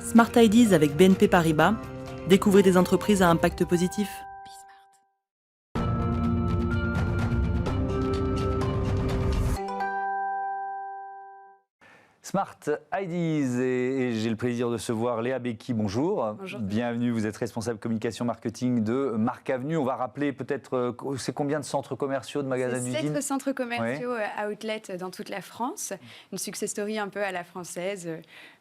Smart Ideas avec BNP Paribas. Découvrez des entreprises à impact positif. Smart Ideas et j'ai le plaisir de recevoir Léa Becchi, bonjour. Bonjour. Bienvenue, vous êtes responsable communication marketing de Marc Avenue. On va rappeler peut-être, c'est combien de centres commerciaux, de magasins d'usine ? 7 centres commerciaux outlet dans toute la France. Une success story un peu à la française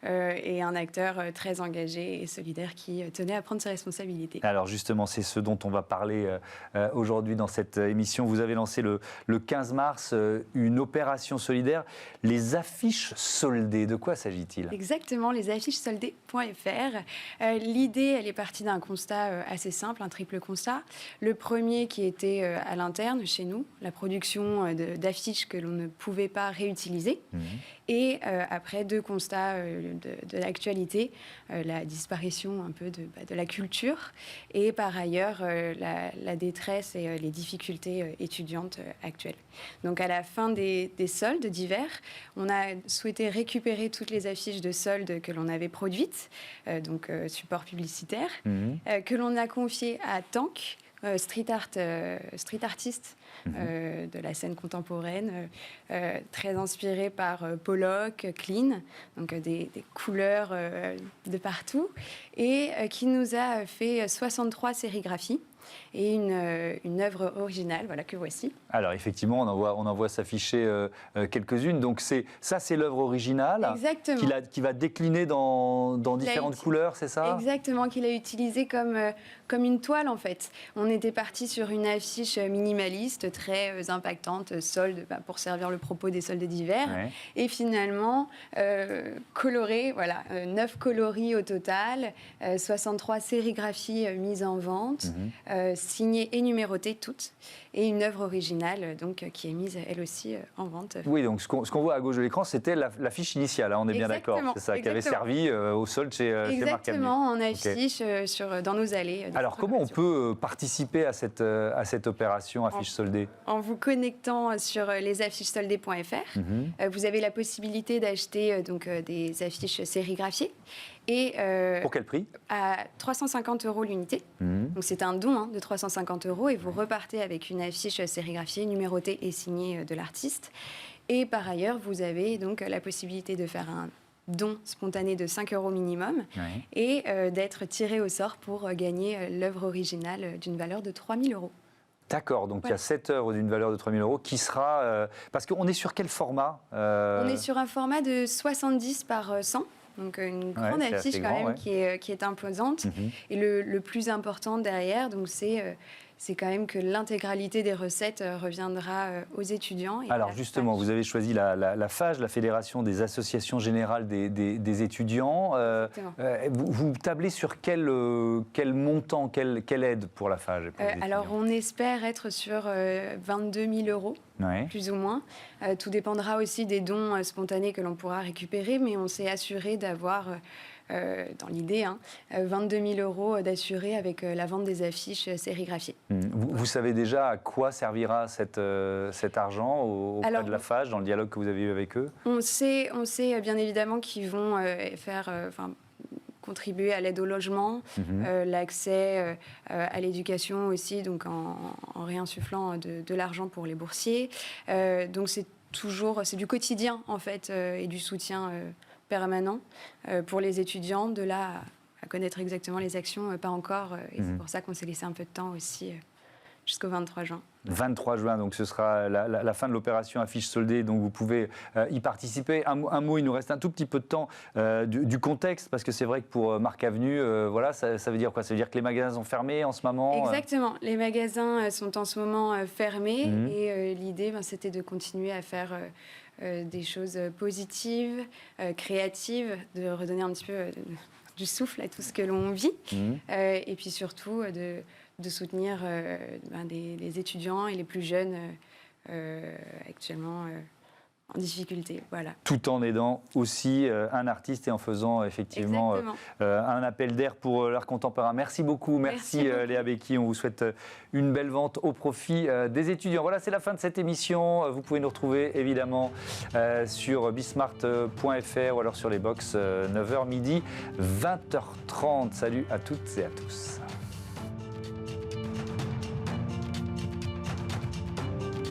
et un acteur très engagé et solidaire qui tenait à prendre ses responsabilités. Alors justement, c'est ce dont on va parler aujourd'hui dans cette émission. Vous avez lancé le 15 mars une opération solidaire, les affiches soldées. De quoi s'agit-il ? Exactement, les affiches soldées.fr. L'idée, elle est partie d'un constat assez simple, un triple constat. Le premier qui était à l'interne, chez nous, la production d'affiches que l'on ne pouvait pas réutiliser. Et après, deux constats de l'actualité, la disparition un peu de la culture et par ailleurs la détresse et les difficultés étudiantes actuelles. Donc à la fin des soldes d'hiver, on a souhaité récupérer toutes les affiches de soldes que l'on avait produites, donc support publicitaire, que l'on a confié à Tank, street artiste de la scène contemporaine, très inspiré par Pollock, Clean, donc des couleurs de partout, et qui nous a fait 63 sérigraphies et une œuvre originale, voilà, que voici. Alors effectivement, on en voit s'afficher quelques-unes. Donc c'est l'œuvre originale. Exactement. Qui va décliner dans différentes couleurs, c'est ça ? Exactement, qu'il a utilisé comme une toile en fait. On était parti sur une affiche minimaliste, très impactante, solde, pour servir le propos des soldes d'hiver. Ouais. Et finalement, coloré, voilà, 9 coloris au total, 63 sérigraphies mises en vente, signées et numérotées toutes, et une œuvre originale donc, qui est mise elle aussi en vente. Oui, donc ce qu'on voit à gauche de l'écran, c'était l'affiche initiale, hein, on est bien d'accord. C'est ça, qui avait servi au solde chez Marc Avenue. Exactement, en affiche dans nos allées. Alors comment on peut participer à cette opération affiche soldée ? En vous connectant sur lesaffichesoldées.fr, vous avez la possibilité d'acheter des affiches sérigraphiées. Et, pour quel prix ? À 350 € l'unité. Donc c'est un don de 350 € et vous repartez avec une affiche sérigraphiée, numérotée et signée de l'artiste. Et par ailleurs, vous avez donc la possibilité de faire un don spontané de 5 € minimum et d'être tiré au sort pour gagner l'œuvre originale d'une valeur de 3 000 €. D'accord, donc il y a cette œuvre d'une valeur de 3 000 € qui sera... parce qu'on est sur quel format ? On est sur un format de 70 par 100. Donc une grande affiche quand même qui est imposante. Et le plus important derrière, donc c'est quand même que l'intégralité des recettes reviendra aux étudiants. Et alors justement, vous avez choisi la FAGE, la Fédération des associations générales des étudiants. Vous tablez sur quel montant, quelle aide pour la FAGE pour alors on espère être sur 22 000 €, plus ou moins. Tout dépendra aussi des dons spontanés que l'on pourra récupérer, mais on s'est assuré d'avoir... dans l'idée, 22 000 € d'assurés avec la vente des affiches sérigraphiées. Vous savez déjà à quoi servira cet argent auprès de la FAGE, dans le dialogue que vous avez eu avec eux ? On sait bien évidemment qu'ils vont contribuer à l'aide au logement, l'accès à l'éducation aussi, donc en réinsufflant de l'argent pour les boursiers. Donc c'est du quotidien en fait et du soutien permanent pour les étudiants. De là à connaître exactement les actions, pas encore. Et c'est pour ça qu'on s'est laissé un peu de temps aussi jusqu'au 23 juin. 23 juin, donc ce sera la fin de l'opération affiche soldée, donc vous pouvez y participer. Un mot, il nous reste un tout petit peu de temps du contexte, parce que c'est vrai que pour Marc Avenue, voilà, ça veut dire quoi ? Ça veut dire que les magasins sont fermés en ce moment ? Exactement, les magasins sont en ce moment fermés et l'idée, c'était de continuer à faire des choses positives, créatives, de redonner un petit peu du souffle à tout ce que l'on vit et puis surtout de soutenir les étudiants et les plus jeunes actuellement en difficulté. Voilà. Tout en aidant aussi un artiste et en faisant effectivement un appel d'air pour l'art contemporain. Merci beaucoup. Merci Léa Becchi. On vous souhaite une belle vente au profit des étudiants. Voilà, c'est la fin de cette émission. Vous pouvez nous retrouver évidemment sur bismart.fr ou alors sur les box 9h midi, 20h30. Salut à toutes et à tous.